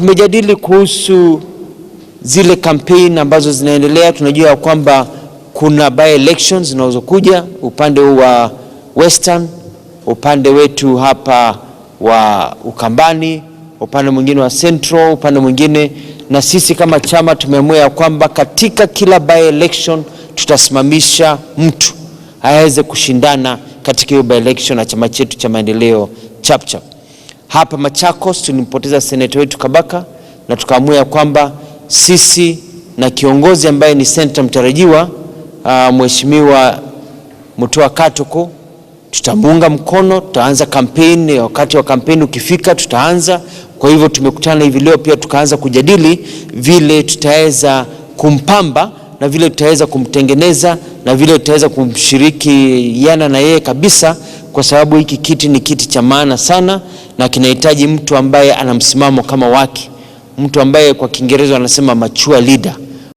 Tumejadili kuhusu zile campaign ambazo zinaendelea. Tunajua kwamba kuna by-elections zinazokuja upande wa Western, upande wetu hapa wa Ukambani, upande mwingine wa Central, upande mwingine, na sisi kama chama tumeamua kwamba katika kila by-election tutasimamisha mtu aweze kushindana katika hiyo by-election na chama chetu cha Maendeleo Chap Chap. Hapa Machakos tulimpoteza Senator wetu Kabaka, na tukaamua kwamba sisi na kiongozi ambaye ni Senator mtarajiwa Mheshimiwa Mutua Tuco tutamunga mkono, tutaanza campaign. Wakati wa campaign ukifika tutaanza. Kwa hivyo tumekutana hivi leo pia tukaanza kujadili vile tutaweza kumpamba na vile tutaweza kumtengeneza na vile tutaweza kumshirikiana na yeye kabisa, kwa sababu hiki kiti ni kiti cha maana sana na kinahitaji mtu ambaye ana msimamo kama wake, mtu ambaye kwa Kiingereza wanasema mature leader.